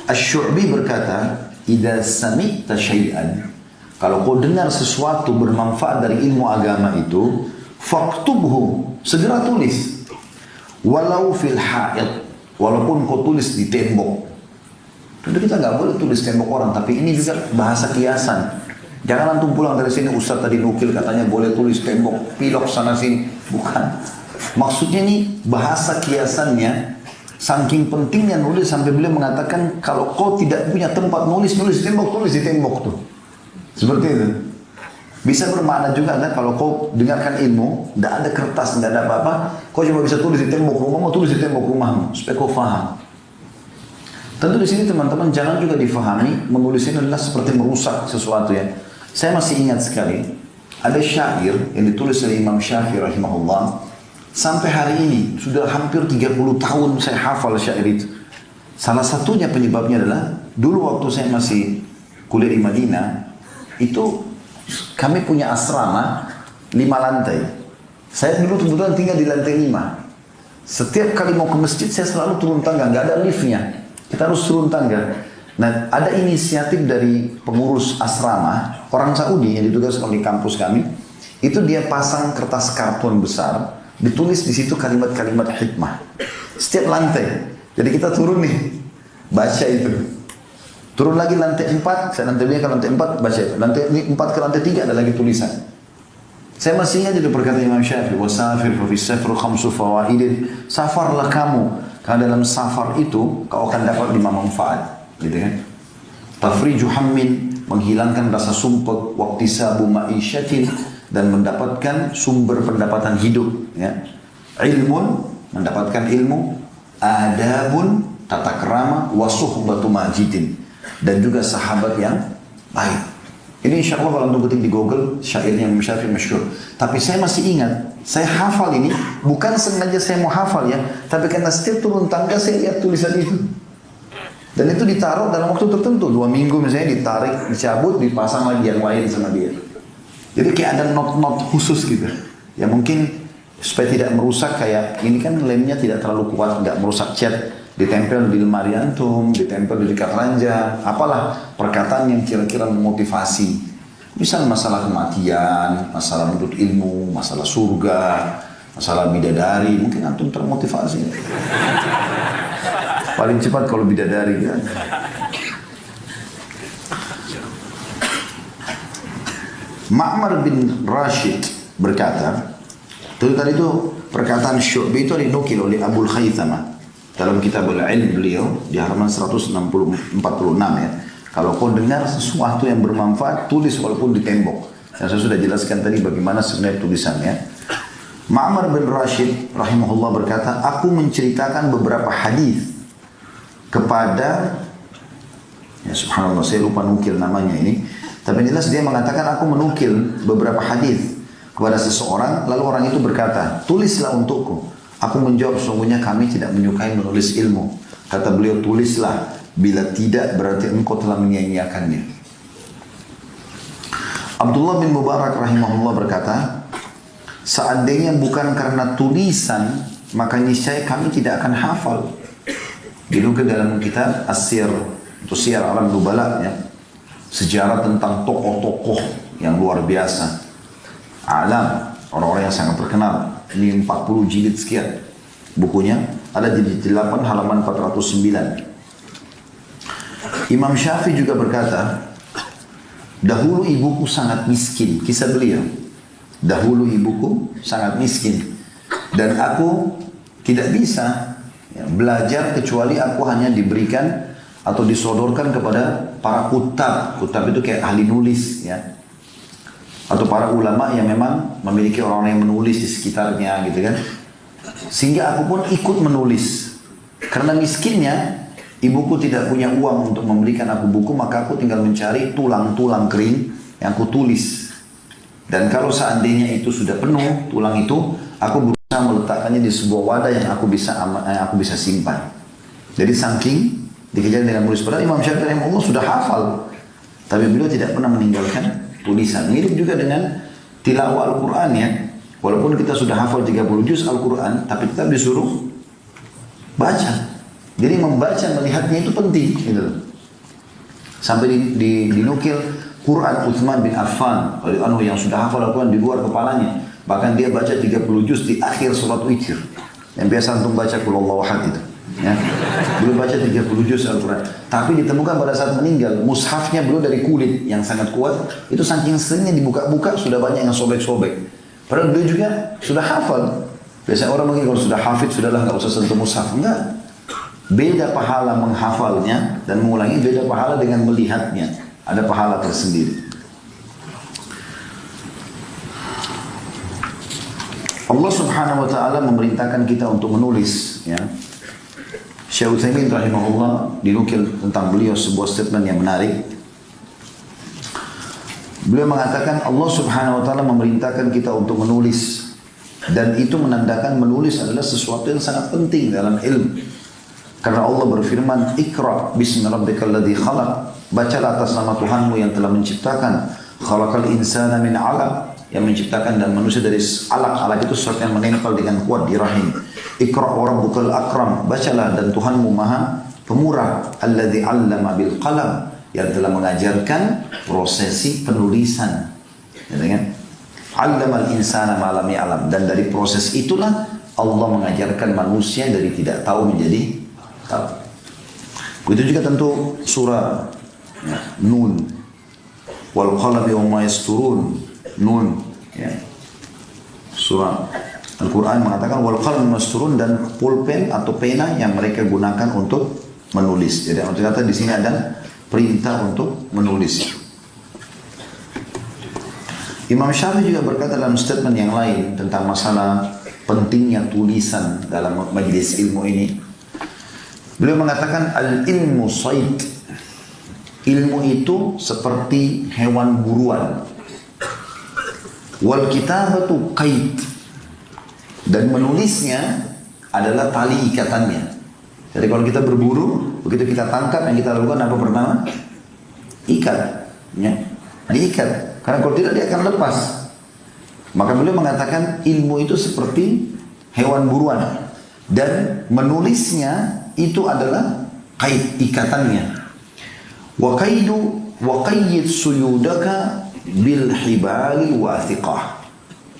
Asy-Syu'bi berkata, "Idza sami'ta syai'an," kalau kau dengar sesuatu bermanfaat dari ilmu agama itu, faktubhu, segera tulis. Walau fil ha'id, walaupun kau tulis di tembok. Tentu kita nggak boleh tulis tembok orang, tapi ini juga bahasa kiasan. Jangan antum pulang dari sini, Ustaz tadi nukil katanya boleh tulis tembok, pilok sana sini. Bukan. Maksudnya ini bahasa kiasannya, saking pentingnya nulis sampai beliau mengatakan kalau kau tidak punya tempat nulis, nulis di tembok, tulis di tembok tuh. Seperti itu. Bisa bermakna juga ada kalau kau dengarkan ilmu, tidak ada kertas, tidak ada apa-apa, kau cuma bisa tulis di tembok rumahmu, tulis di tembok rumahmu supaya kau faham. Tentu di sini teman-teman jangan juga difahami menulis ini adalah seperti merusak sesuatu ya. Saya masih ingat sekali ada syair yang ditulis oleh Imam Syafi'i rahimahullah. Sampai hari ini, sudah hampir 30 tahun saya hafal syair itu. Salah satunya penyebabnya adalah, dulu waktu saya masih kuliah di Madinah, itu kami punya asrama 5 lantai. Saya dulu kebetulan tinggal di lantai 5. Setiap kali mau ke masjid saya selalu turun tangga, nggak ada liftnya. Kita harus turun tangga. Nah, ada inisiatif dari pengurus asrama, orang Saudi yang ditugaskan di kampus kami, itu dia pasang kertas karton besar, ditulis di situ kalimat-kalimat hikmah. Setiap lantai. Jadi kita turun nih, baca itu. Turun lagi lantai 4, saya lantai 2 ke lantai 4, baca itu. Lantai 4 ke lantai 3 ada lagi tulisan. Saya masih ingat itu perkataan Imam Syafi'i, wasafir fa fi safar khamsu fawaidin. Safarlah kamu, karena dalam safar itu kau akan dapat 5 manfaat, gitu kan? Tafriju hammin, menghilangkan rasa sumpah, waqtisabu ma'isyatin, dan mendapatkan sumber pendapatan hidup, ya. Ilmun, mendapatkan ilmu, adabun, tata kerama, wasuhbatu majidin, dan juga sahabat yang baik. Ini insya Allah kalau untuk ketik di Google, syairnya Imam Syafi'i masyhur. Tapi saya masih ingat, saya hafal ini, bukan sengaja saya mau hafal ya, tapi karena setiap turun tangga saya lihat tulisan itu. Dan itu ditaruh dalam waktu tertentu, 2 minggu misalnya ditarik, dicabut, dipasang lagi yang lain sama dia. Jadi kayak ada not-not khusus gitu. Ya mungkin supaya tidak merusak, kayak ini kan lemnya tidak terlalu kuat, nggak merusak cat, ditempel di lemari antum, ditempel di dekat ranjang, apalah perkataan yang kira-kira memotivasi. Misal masalah kematian, masalah menuntut ilmu, masalah surga, masalah bidadari, mungkin antum termotivasi. Paling cepat kalau bidadari kan. Ma'mar bin Rashid berkata, tadi itu perkataan Syu'bi itu dinukil oleh Abul Khaythamah dalam kitab Al-Ilm beliau di halaman 146 ya. Kalau kau dengar sesuatu yang bermanfaat, tulis walaupun di tembok. Dan saya sudah jelaskan tadi bagaimana sebenarnya tulisannya. Ma'mar bin Rashid rahimahullah berkata, aku menceritakan beberapa hadis kepada, ya subhanallah saya lupa nukil namanya ini. Tapi jelas dia mengatakan aku menukil beberapa hadis kepada seseorang, lalu orang itu berkata, tulislah untukku. Aku menjawab, sesungguhnya kami tidak menyukai menulis ilmu. Kata beliau, tulislah, bila tidak berarti engkau telah menyia-nyiakannya. Abdullah bin Mubarak rahimahullah berkata, seandainya bukan karena tulisan, maka niscaya kami tidak akan hafal. Dinukil dalam kitab As-Siyar, itu Siyar Alam Nubala ya. Sejarah tentang tokoh-tokoh yang luar biasa. Alam, orang-orang yang sangat terkenal. Ini 40 jilid sekian. Bukunya ada di 8 halaman 409. Imam Syafi'i juga berkata, dahulu ibuku sangat miskin. Kisah beliau. Dahulu ibuku sangat miskin. Dan aku tidak bisa belajar kecuali aku hanya diberikan atau disodorkan kepada para kutab. Kutab itu kayak ahli nulis ya. Atau para ulama yang memang memiliki orang-orang yang menulis di sekitarnya gitu kan. Sehingga aku pun ikut menulis. Karena miskinnya, ibuku tidak punya uang untuk memberikan aku buku, maka aku tinggal mencari tulang-tulang kering yang aku tulis. Dan kalau seandainya itu sudah penuh, tulang itu, aku berusaha meletakkannya di sebuah wadah yang aku bisa simpan. Jadi saking dikejar dengan menulis. Padahal Imam Syafi'i rahimahullah sudah hafal, tapi beliau tidak pernah meninggalkan tulisan. Mirip juga dengan tilawah Al-Quran ya. Walaupun kita sudah hafal 30 juz Al-Quran, tapi kita disuruh baca. Jadi membaca, melihatnya itu penting gitu. Sampai dinukil Quran Uthman bin Affan yang sudah hafal Al-Quran di luar kepalanya. Bahkan dia baca 30 juz di akhir sholat witir. Yang biasa untuk baca Qul Ahad itu. Ya. Beliau baca 30 juz Al-Quran. Tapi ditemukan pada saat meninggal, mushafnya beliau dari kulit yang sangat kuat. Itu saking seringnya dibuka-buka, sudah banyak yang sobek-sobek. Padahal beliau juga sudah hafal. Biasanya orang mungkin kalau sudah hafid, sudahlah nggak usah sentuh mushaf. Enggak. Beda pahala menghafalnya dan mengulangi, beda pahala dengan melihatnya. Ada pahala tersendiri. Allah subhanahu wa ta'ala memerintahkan kita untuk menulis ya. Syekh Utsaimin rahimahullah dinukil tentang beliau sebuah statement yang menarik. Beliau mengatakan Allah subhanahu wa ta'ala memerintahkan kita untuk menulis Dan itu menandakan menulis adalah sesuatu yang sangat penting dalam ilmu. Karena Allah berfirman, Iqra bismi rabbikal ladzi khalaq. Bacalah atas nama Tuhanmu yang telah menciptakan. Khalaqal insana min 'alaq. Yang menciptakan dan manusia dari alaq. Alaq itu sesuatu yang menempel dengan kuat di rahim. Iqra wa rabbukal akram. Bacalah dan Tuhanmu maha pemurah. Alladzi 'allama bil qalam. Yang telah mengajarkan prosesi penulisan. Ya, kan? 'Allamal insana ma lam ya'lam. Dan dari proses itulah Allah mengajarkan manusia dari tidak tahu menjadi tahu. Begitu juga tentu surah ya, Nun. Wal qalami wa ma yasturun. Nun. Ya. Surah Al-Quran mengatakan wal qalami wa yasturun, dan pulpen atau pena yang mereka gunakan untuk menulis. Jadi ternyata di sini ada perintah untuk menulis. Imam Syafi'i juga berkata dalam statement yang lain tentang masalah pentingnya tulisan dalam majelis ilmu ini. Beliau mengatakan al-ilmu sayd. Ilmu itu seperti hewan buruan. Wal kitabatu qaid. Dan menulisnya adalah tali ikatannya. Jadi kalau kita berburu, begitu kita tangkap, yang kita lakukan apa pertama? Ikat. Ya. Diikat. Karena kalau tidak dia akan lepas. Maka beliau mengatakan ilmu itu seperti hewan buruan. Dan menulisnya itu adalah kait ikatannya. Wa qayyid suyudaka bil hibali wathiqah.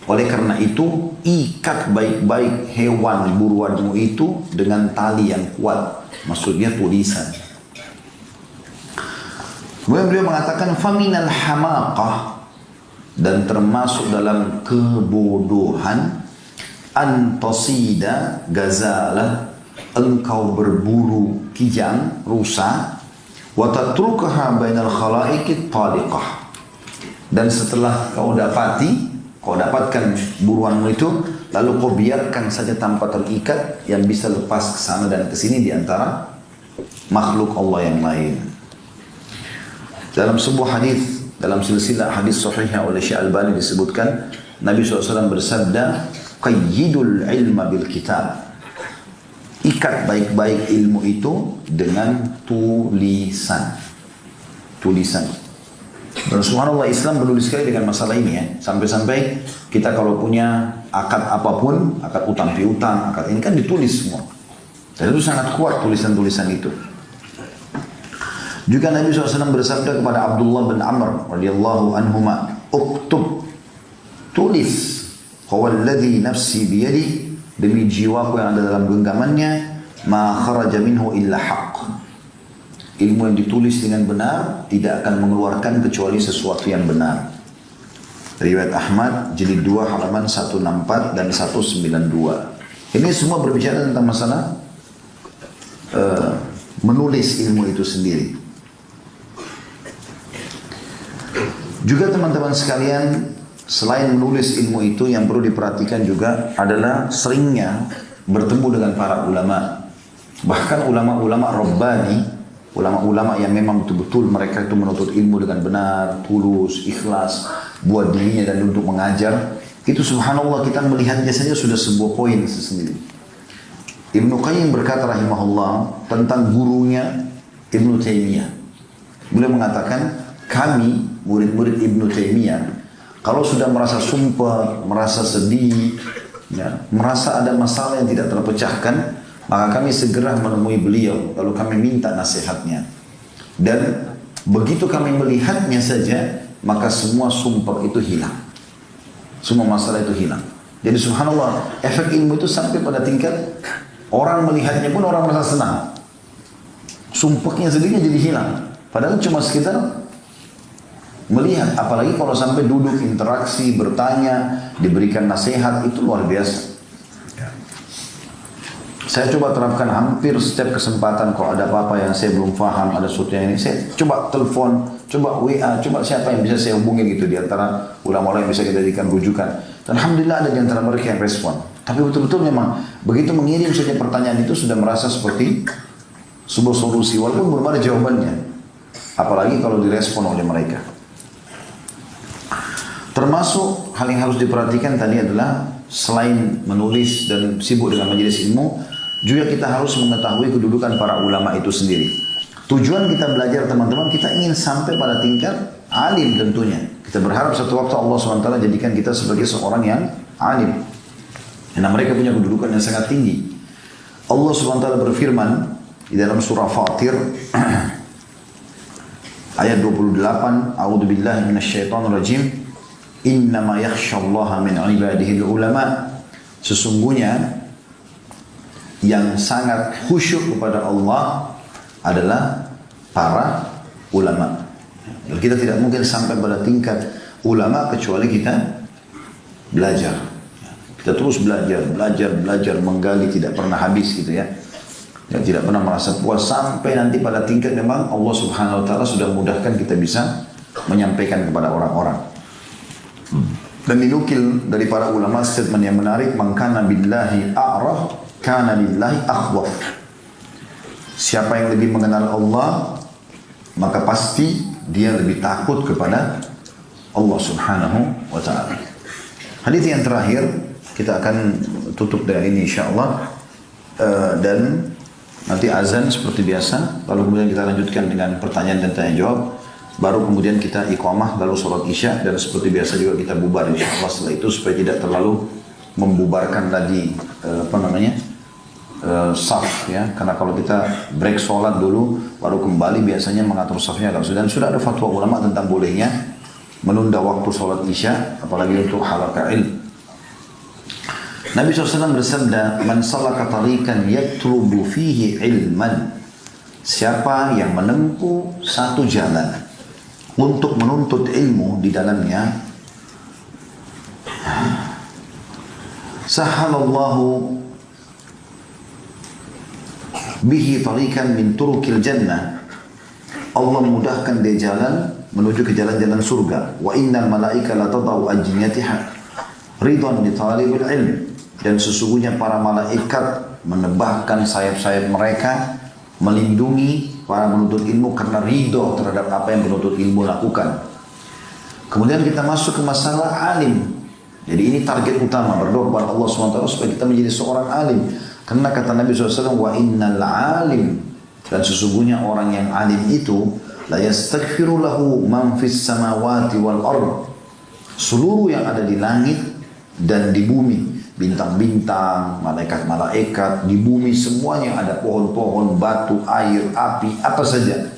Oleh karena itu ikat baik-baik hewan buruanmu itu dengan tali yang kuat. Maksudnya tulisan. Kemudian beliau mengatakan faminal hamaqah, dan termasuk dalam kebodohan antasida gazalah, engkau berburu kijang rusa, wa tatrukaha bainal khalaiqit taliqah, dan setelah kau dapatkan buruanmu itu, lalu kau biarkan saja tanpa terikat, yang bisa lepas ke sana dan ke sini di antara makhluk Allah yang lain. Dalam sebuah hadis, dalam silsilah hadis sahihah oleh Syekh Albani disebutkan, Nabi SAW bersabda, qayyidul ilma bil kitab. Ikat baik-baik ilmu itu dengan tulisan. Tulisan. Dan subhanallah, Islam peduli sekali dengan masalah ini ya. Sampai-sampai kita kalau punya akad apapun, akad utang piutang, akad ini kan ditulis semua. Dan itu sangat kuat tulisan-tulisan itu. Juga Nabi SAW bersabda kepada Abdullah bin Amr radhiyallahu anhuma, uktub, tulis, qawalladhi nafsi biyadi, demi jiwaku yang ada dalam genggamannya, ma kharaja minhu illa haqq. Ilmu yang ditulis dengan benar tidak akan mengeluarkan kecuali sesuatu yang benar. Riwayat Ahmad jilid 2 halaman 164 dan 192. Ini semua berbicara tentang masalah menulis ilmu itu sendiri. Juga teman-teman sekalian, selain menulis ilmu itu, yang perlu diperhatikan juga adalah seringnya bertemu dengan para ulama. Bahkan ulama-ulama Rabbani, ulama-ulama yang memang betul-betul mereka itu menuntut ilmu dengan benar, tulus, ikhlas, buat dirinya dan untuk mengajar. Itu subhanallah, kita melihatnya saja sudah sebuah poin sendiri. Ibnu Qayyim berkata rahimahullah tentang gurunya Ibnu Taimiyah. Beliau mengatakan, kami murid-murid Ibnu Taimiyah kalau sudah merasa sumpah, merasa sedih, ya, merasa ada masalah yang tidak terpecahkan, maka kami segera menemui beliau, lalu kami minta nasihatnya. Dan begitu kami melihatnya saja, maka semua sumpah itu hilang. Semua masalah itu hilang. Jadi subhanallah, efek ilmu itu sampai pada tingkat orang melihatnya pun orang merasa senang. Sumpahnya sedihnya jadi hilang. Padahal cuma sekitar melihat, apalagi kalau sampai duduk interaksi, bertanya, diberikan nasihat, itu luar biasa. Saya coba terapkan hampir setiap kesempatan. Kalau ada apa-apa yang saya belum paham, ada sesuatu yang ini, saya coba telepon, coba WA, coba siapa yang bisa saya hubungi gitu di antara ulama-ulama yang bisa kita jadikan rujukan. Dan alhamdulillah ada di antara mereka yang respon. Tapi betul-betul memang begitu mengirim saja pertanyaan itu sudah merasa seperti sebuah solusi, walaupun belum ada jawabannya. Apalagi kalau direspon oleh mereka. Termasuk hal yang harus diperhatikan tadi adalah selain menulis dan sibuk dengan majelis ilmu, juga kita harus mengetahui kedudukan para ulama itu sendiri. Tujuan kita belajar teman-teman, kita ingin sampai pada tingkat alim tentunya. Kita berharap satu waktu Allah SWT jadikan kita sebagai seorang yang alim. Karena mereka punya kedudukan yang sangat tinggi. Allah SWT berfirman di dalam surah Fatir ayat 28, A'udzubillahi minasyaitonirrajim. Innama yakhshallaha min ibadihil ulama. Sesungguhnya yang sangat khusyuk kepada Allah adalah para ulama. Dan kita tidak mungkin sampai pada tingkat ulama kecuali kita belajar. Kita terus belajar, menggali tidak pernah habis gitu ya. Dan tidak pernah merasa puas sampai nanti pada tingkat memang Allah Subhanahu wa taala sudah mudahkan kita bisa menyampaikan kepada orang-orang. Dan dinukil dari para ulama statement yang menarik, man kana billahi a'raf kana lillahi akhwaf. Siapa yang lebih mengenal Allah, maka pasti dia lebih takut kepada Allah Subhanahu wa taala. Hadis yang terakhir kita akan tutup dengan ini insyaallah, dan nanti azan seperti biasa, lalu kemudian kita lanjutkan dengan pertanyaan dan tanya jawab. Baru kemudian kita iqamah, lalu sholat isya, dan seperti biasa juga kita bubar insyaallah setelah itu, supaya tidak terlalu membubarkan lagi saf ya. Karena kalau kita break sholat dulu baru kembali biasanya mengatur safnya agak sulit. Dan sudah ada fatwa ulama tentang bolehnya menunda waktu sholat isya, apalagi untuk halaqah ilm. Nabi SAW bersabda, man salaka tariqan yatlubu fihi ilman. Siapa yang menempuh satu jalan untuk menuntut ilmu di dalamnya, sahalallahu bihi tariqan min turukil jannah. Allah mudahkan dia jalan menuju ke jalan-jalan surga. Wa innal malaika la tadau ajniyatiha ridwan li talibil ilm. Dan sesungguhnya para malaikat menebahkan sayap-sayap mereka melindungi para penuntut ilmu karena ridho terhadap apa yang penuntut ilmu lakukan. Kemudian kita masuk ke masalah alim. Jadi ini target utama, berdoa kepada Allah SWT supaya kita menjadi seorang alim. Karena kata Nabi SAW, wa innal alim, dan sesungguhnya orang yang alim itu la yastaghfiru lahu man fis samawati wal ard. Seluruh yang ada di langit dan di bumi, bintang-bintang, malaikat-malaikat, di bumi semuanya ada pohon-pohon, batu, air, api, apa saja,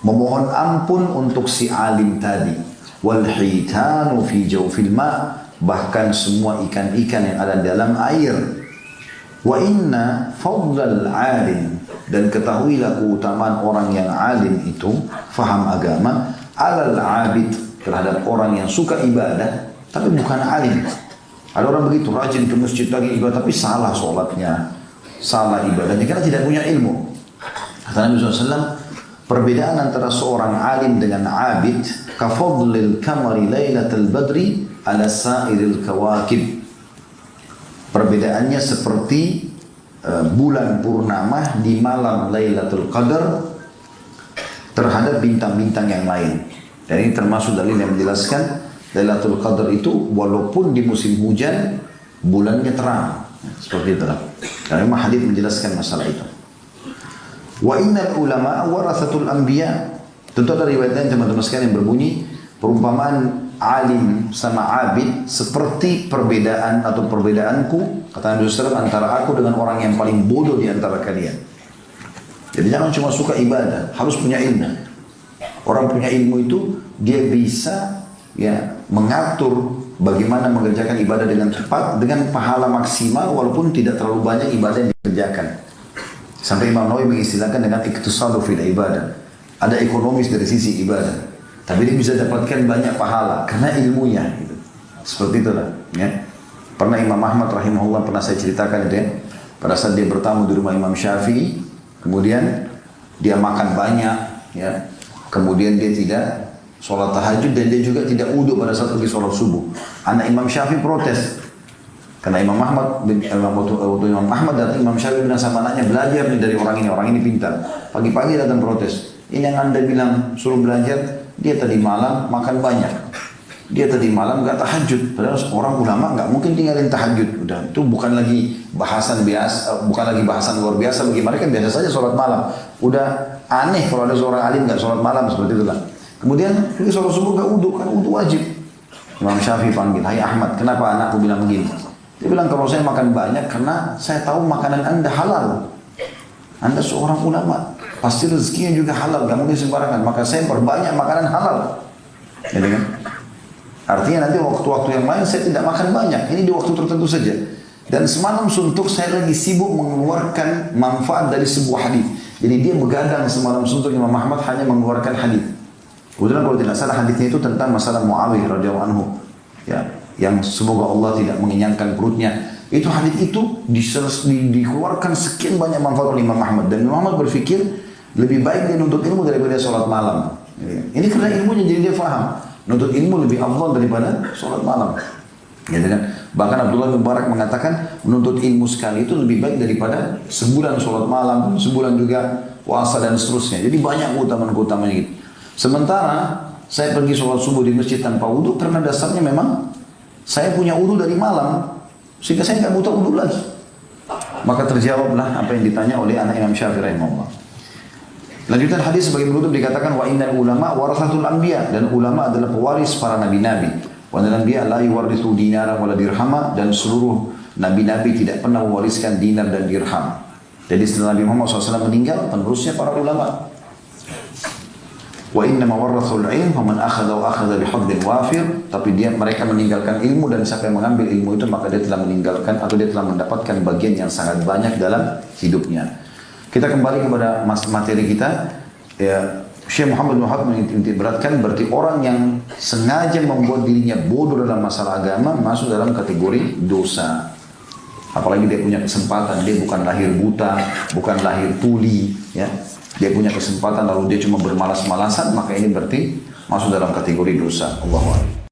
memohon ampun untuk si alim tadi. Wal hitanu fi jawfil ma, bahkan semua ikan-ikan yang ada dalam air. Wa inna fadlal alim, dan ketahuilah keutamaan orang yang alim itu, faham agama, alal abid, terhadap orang yang suka ibadah tapi bukan alim. Ada orang begitu, rajin ke masjid lagi ibadah, tapi salah sholatnya, salah ibadahnya, karena tidak punya ilmu. Kata Nabi SAW, perbedaan antara seorang alim dengan abid, kafadlil kamari laylatul badri ala sa'iril kawakib. Perbedaannya seperti bulan purnama di malam Lailatul Qadar terhadap bintang-bintang yang lain. Dan ini termasuk dalil yang menjelaskan Lailatul Qadar itu walaupun di musim hujan bulannya terang. Seperti itulah. Karena memang hadis menjelaskan masalah itu. Wa innal ulama warathatul anbiya. Tentu ada riwayat lain teman-teman sekalian yang berbunyi perumpamaan alim sama abid seperti perbedaan atau perbedaanku, kata Nabi SAW, antara aku dengan orang yang paling bodoh di antara kalian. Jadi jangan cuma suka ibadah, harus punya ilmu. Orang punya ilmu itu dia bisa ya mengatur bagaimana mengerjakan ibadah dengan cepat, dengan pahala maksimal walaupun tidak terlalu banyak ibadah yang dikerjakan. Sampai Imam Nawawi mengistilahkan dengan iktisadu fil ibadah. Ada ekonomis dari sisi ibadah. Tapi dia bisa dapatkan banyak pahala karena ilmunya. Gitu. Seperti itulah. Ya. Pernah Imam Ahmad rahimahullah pernah saya ceritakan itu ya. Pada saat dia bertamu di rumah Imam Syafi'i, kemudian dia makan banyak, ya. Kemudian dia tidak sholat tahajud dan dia juga tidak wudu pada saat pergi sholat subuh. Anak Imam Syafi'i protes. Karena Imam Ahmad, waktu Imam Ahmad datang, Imam Syafi'i bilang sama anaknya, belajar nih dari orang ini pintar. Pagi-pagi datang protes. Ini yang anda bilang suruh belajar, dia tadi malam makan banyak. dia tadi malam nggak tahajud. Padahal orang ulama nggak mungkin tinggalin tahajud. Udah, itu bukan lagi bahasan biasa, bukan lagi bahasan luar biasa bagi mereka, biasa saja sholat malam. Udah aneh kalau ada seorang alim nggak sholat malam seperti itulah. Kemudian dia sholat subuh nggak wudhu, kan wudhu wajib. Imam Syafi'i panggil, hai Ahmad, kenapa anakku bilang begini? Dia bilang, kalau saya makan banyak karena saya tahu makanan anda halal. Anda seorang ulama, pasti rezekinya juga halal, gak mungkin sembarangan. Maka saya perbanyak makanan halal. Jadi kan? Artinya nanti waktu-waktu yang lain saya tidak makan banyak. Ini di waktu tertentu saja. Dan semalam suntuk saya lagi sibuk mengeluarkan manfaat dari sebuah hadis. Jadi dia begadang semalam suntuk Imam Ahmad hanya mengeluarkan hadis. Kemudian kalau tidak salah hadisnya itu tentang masalah Muawiyah radhiyallahu anhu. Ya, yang semoga Allah tidak mengenyangkan perutnya. Itu hadis itu dikeluarkan sekian banyak manfaat oleh Imam Ahmad. Dan Imam Ahmad berpikir lebih baik dia nuntut ilmu daripada sholat malam. Ini karena ilmunya jadi dia faham. Nuntut ilmu lebih afdal daripada sholat malam. Gitu kan? Bahkan Abdullah bin Mubarak mengatakan menuntut ilmu sekali itu lebih baik daripada sebulan sholat malam, sebulan juga puasa dan seterusnya. Jadi banyak keutamaan-keutamaan gitu. Sementara saya pergi sholat subuh di masjid tanpa wudhu karena dasarnya memang saya punya wudhu dari malam, sehingga saya nggak butuh wudhu lagi. Maka terjawablah apa yang ditanya oleh anak Imam Syafi'i rahimahullah. Lanjutan hadis sebagai penutup dikatakan wa innal ulama warathatul anbiya, dan ulama adalah pewaris para nabi-nabi. Wa innal anbiya la yuwarithu dinara wala dirhama, dan seluruh nabi-nabi tidak pernah mewariskan dinar dan dirham. Jadi setelah Nabi Muhammad SAW meninggal, penerusnya para ulama. Wa inna mawarrathul ilm faman akhadha wa akhadha bihadzin wafir, tapi mereka meninggalkan ilmu, dan siapa yang mengambil ilmu itu maka dia telah meninggalkan atau dia telah mendapatkan bagian yang sangat banyak dalam hidupnya. Kita kembali kepada materi kita. Ya, Syekh Muhammad bin Wahab menitikberatkan berarti orang yang sengaja membuat dirinya bodoh dalam masalah agama masuk dalam kategori dosa. Apalagi dia punya kesempatan, dia bukan lahir buta, bukan lahir tuli, ya. Dia punya kesempatan lalu dia cuma bermalas-malasan, maka ini berarti masuk dalam kategori dosa. Allahu a'lam.